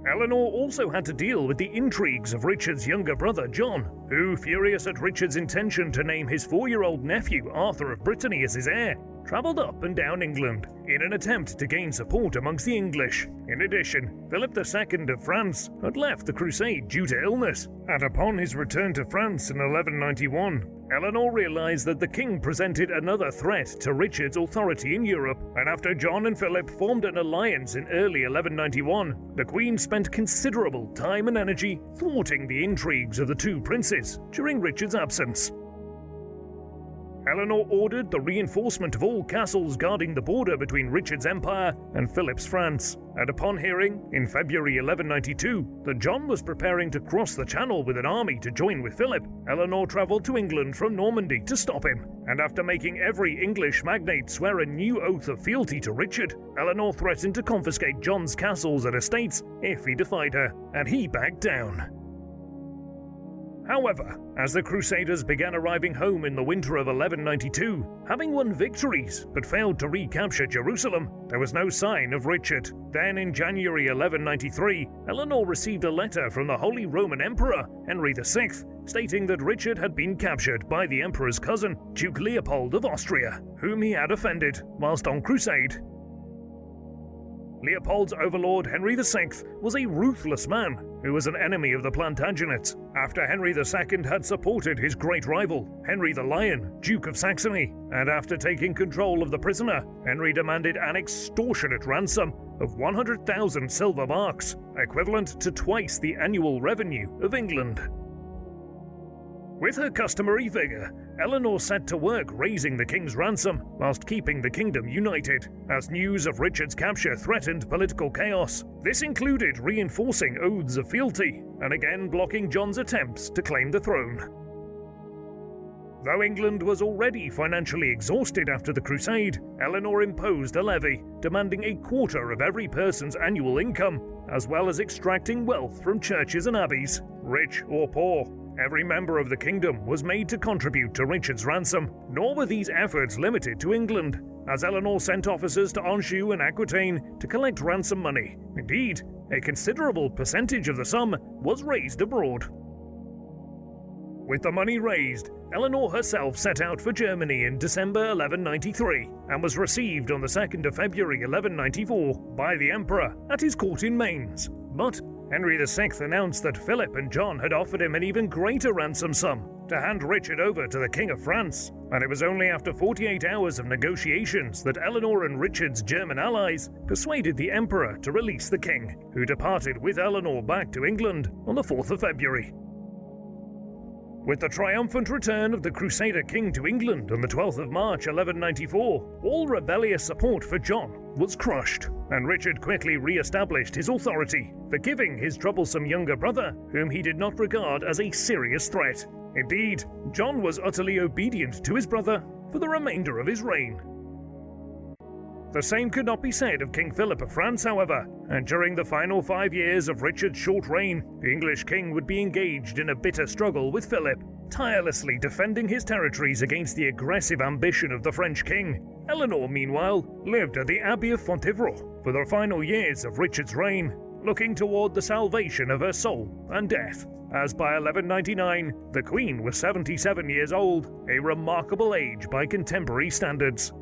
Eleanor also had to deal with the intrigues of Richard's younger brother John, who, furious at Richard's intention to name his 4-year-old nephew Arthur of Brittany as his heir, travelled up and down England in an attempt to gain support amongst the English. In addition, Philip II of France had left the crusade due to illness, and upon his return to France in 1191, Eleanor realized that the king presented another threat to Richard's authority in Europe, and after John and Philip formed an alliance in early 1191, the Queen spent considerable time and energy thwarting the intrigues of the two princes during Richard's absence. Eleanor ordered the reinforcement of all castles guarding the border between Richard's empire and Philip's France, and upon hearing, in February 1192, that John was preparing to cross the Channel with an army to join with Philip, Eleanor travelled to England from Normandy to stop him, and after making every English magnate swear a new oath of fealty to Richard, Eleanor threatened to confiscate John's castles and estates if he defied her, and he backed down. However, as the Crusaders began arriving home in the winter of 1192, having won victories but failed to recapture Jerusalem, there was no sign of Richard. Then in January 1193, Eleanor received a letter from the Holy Roman Emperor, Henry VI, stating that Richard had been captured by the Emperor's cousin, Duke Leopold of Austria, whom he had offended whilst on crusade. Leopold's overlord Henry VI was a ruthless man who was an enemy of the Plantagenets. After Henry II had supported his great rival, Henry the Lion, Duke of Saxony, and after taking control of the prisoner, Henry demanded an extortionate ransom of 100,000 silver marks, equivalent to twice the annual revenue of England. With her customary vigour, Eleanor set to work raising the king's ransom whilst keeping the kingdom united, as news of Richard's capture threatened political chaos. This included reinforcing oaths of fealty and again blocking John's attempts to claim the throne. Though England was already financially exhausted after the crusade, Eleanor imposed a levy, demanding a quarter of every person's annual income, as well as extracting wealth from churches and abbeys, rich or poor. Every member of the kingdom was made to contribute to Richard's ransom, nor were these efforts limited to England, as Eleanor sent officers to Anjou and Aquitaine to collect ransom money. Indeed, a considerable percentage of the sum was raised abroad. With the money raised, Eleanor herself set out for Germany in December 1193 and was received on the 2nd of February 1194 by the Emperor at his court in Mainz. But Henry VI announced that Philip and John had offered him an even greater ransom sum to hand Richard over to the King of France, and it was only after 48 hours of negotiations that Eleanor and Richard's German allies persuaded the Emperor to release the king, who departed with Eleanor back to England on the 4th of February. With the triumphant return of the Crusader king to England on the 12th of March 1194, all rebellious support for John was crushed, and Richard quickly re-established his authority, forgiving his troublesome younger brother, whom he did not regard as a serious threat. Indeed, John was utterly obedient to his brother for the remainder of his reign. The same could not be said of King Philip of France, however, and during the final 5 years of Richard's short reign, the English king would be engaged in a bitter struggle with Philip, tirelessly defending his territories against the aggressive ambition of the French king. Eleanor, meanwhile, lived at the Abbey of Fontevraud for the final years of Richard's reign, looking toward the salvation of her soul and death, as by 1199, the Queen was 77 years old, a remarkable age by contemporary standards.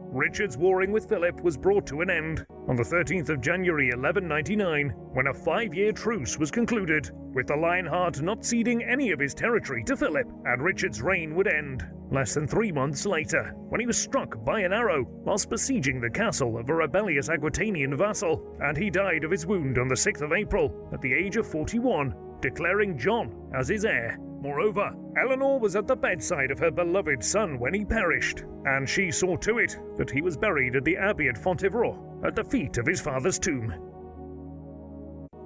Richard's warring with Philip was brought to an end on the 13th of January 1199, when a 5-year truce was concluded, with the Lionheart not ceding any of his territory to Philip, and Richard's reign would end less than 3 months later, when he was struck by an arrow whilst besieging the castle of a rebellious Aquitanian vassal, and he died of his wound on the 6th of April at the age of 41, declaring John as his heir. Moreover, Eleanor was at the bedside of her beloved son when he perished, and she saw to it that he was buried at the Abbey at Fontevraud, at the feet of his father's tomb.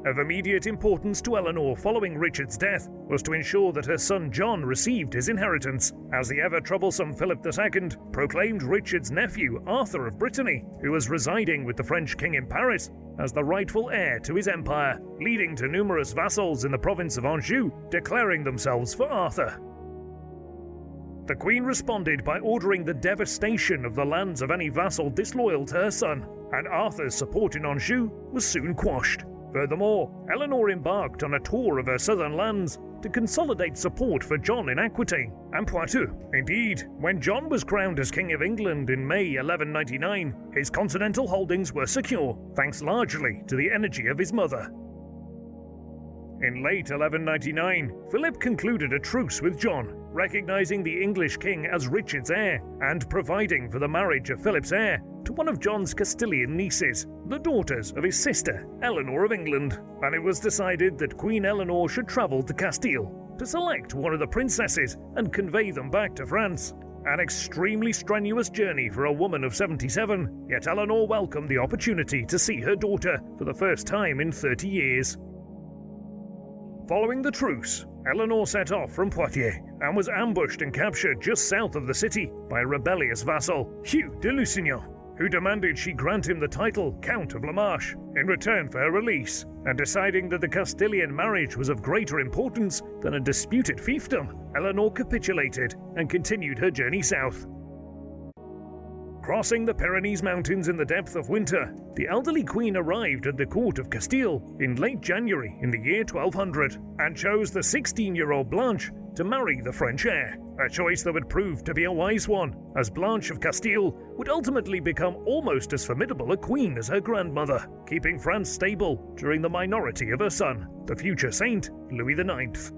Of immediate importance to Eleanor following Richard's death was to ensure that her son John received his inheritance, as the ever-troublesome Philip II proclaimed Richard's nephew Arthur of Brittany, who was residing with the French king in Paris, as the rightful heir to his empire, leading to numerous vassals in the province of Anjou declaring themselves for Arthur. The Queen responded by ordering the devastation of the lands of any vassal disloyal to her son, and Arthur's support in Anjou was soon quashed. Furthermore, Eleanor embarked on a tour of her southern lands to consolidate support for John in Aquitaine and Poitou. Indeed, when John was crowned as King of England in May 1199, his continental holdings were secure, thanks largely to the energy of his mother. In late 1199, Philip concluded a truce with John, recognizing the English king as Richard's heir and providing for the marriage of Philip's heir to one of John's Castilian nieces, the daughters of his sister, Eleanor of England, and it was decided that Queen Eleanor should travel to Castile to select one of the princesses and convey them back to France. An extremely strenuous journey for a woman of 77, yet Eleanor welcomed the opportunity to see her daughter for the first time in 30 years. Following the truce, Eleanor set off from Poitiers and was ambushed and captured just south of the city by a rebellious vassal, Hugh de Lusignan, who demanded she grant him the title Count of La Marche in return for her release, and deciding that the Castilian marriage was of greater importance than a disputed fiefdom, Eleanor capitulated and continued her journey south. Crossing the Pyrenees Mountains in the depth of winter, the elderly queen arrived at the court of Castile in late January in the year 1200 and chose the 16-year-old Blanche to marry the French heir, a choice that would prove to be a wise one, as Blanche of Castile would ultimately become almost as formidable a queen as her grandmother, keeping France stable during the minority of her son, the future saint Louis IX.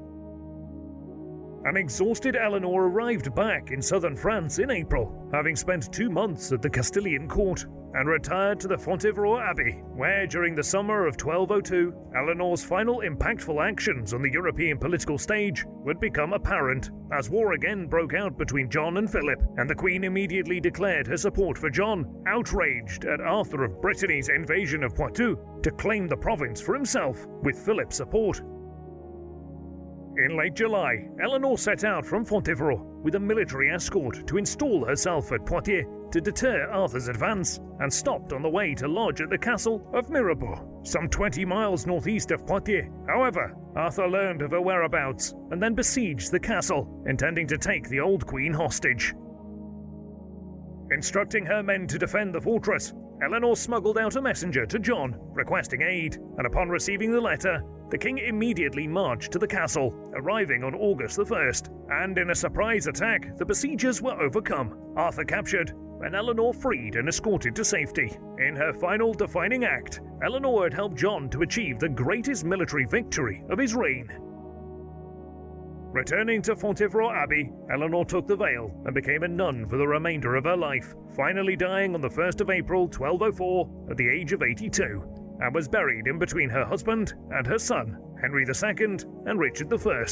An exhausted Eleanor arrived back in southern France in April, having spent 2 months at the Castilian court, and retired to the Fontevraud Abbey, where during the summer of 1202, Eleanor's final impactful actions on the European political stage would become apparent, as war again broke out between John and Philip, and the Queen immediately declared her support for John, outraged at Arthur of Brittany's invasion of Poitou, to claim the province for himself, with Philip's support. In late July, Eleanor set out from Fontevraud with a military escort to install herself at Poitiers to deter Arthur's advance, and stopped on the way to lodge at the castle of Mirabeau, some 20 miles northeast of Poitiers. However, Arthur learned of her whereabouts and then besieged the castle, intending to take the old queen hostage. Instructing her men to defend the fortress, Eleanor smuggled out a messenger to John, requesting aid, and upon receiving the letter, the king immediately marched to the castle, arriving on August the 1st, and in a surprise attack, the besiegers were overcome, Arthur captured, and Eleanor freed and escorted to safety. In her final defining act, Eleanor had helped John to achieve the greatest military victory of his reign. Returning to Fontevraud Abbey, Eleanor took the veil and became a nun for the remainder of her life, finally dying on the 1st of April 1204 at the age of 82, and was buried in between her husband and her son, Henry II and Richard I.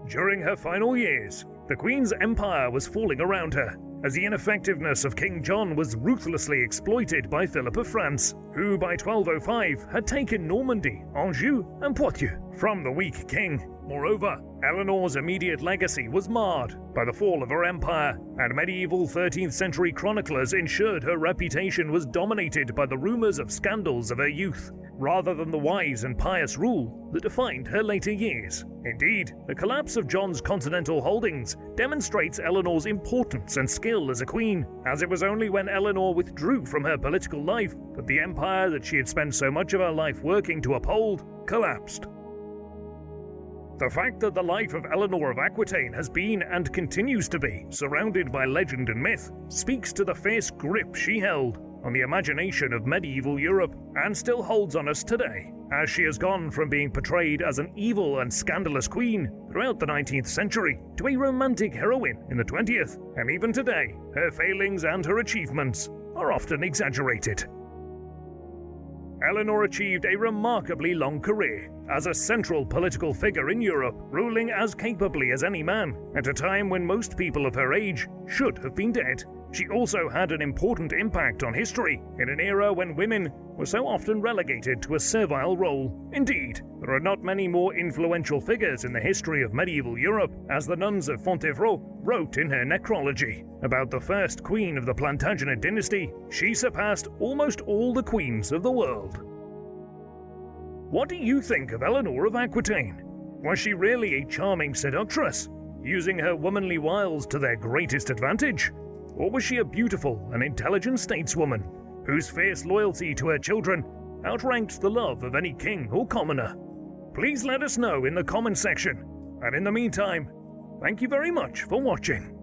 During her final years, the Queen's empire was falling around her, as the ineffectiveness of King John was ruthlessly exploited by Philip of France, who by 1205 had taken Normandy, Anjou, and Poitou from the weak king. Moreover, Eleanor's immediate legacy was marred by the fall of her empire, and medieval 13th century chroniclers ensured her reputation was dominated by the rumors of scandals of her youth, rather than the wise and pious rule that defined her later years. Indeed, the collapse of John's continental holdings demonstrates Eleanor's importance and skill as a queen, as it was only when Eleanor withdrew from her political life that the empire that she had spent so much of her life working to uphold collapsed. The fact that the life of Eleanor of Aquitaine has been and continues to be surrounded by legend and myth speaks to the fierce grip she held on the imagination of medieval Europe and still holds on us today, as she has gone from being portrayed as an evil and scandalous queen throughout the 19th century to a romantic heroine in the 20th, and even today, her failings and her achievements are often exaggerated. Eleanor achieved a remarkably long career as a central political figure in Europe, ruling as capably as any man at a time when most people of her age should have been dead. She also had an important impact on history in an era when women were so often relegated to a servile role. Indeed, there are not many more influential figures in the history of medieval Europe, as the nuns of Fontevraud wrote in her necrology. About the first queen of the Plantagenet dynasty, she surpassed almost all the queens of the world. What do you think of Eleanor of Aquitaine? Was she really a charming seductress, using her womanly wiles to their greatest advantage? Or was she a beautiful and intelligent stateswoman, whose fierce loyalty to her children outranked the love of any king or commoner? Please let us know in the comment section, and in the meantime, thank you very much for watching.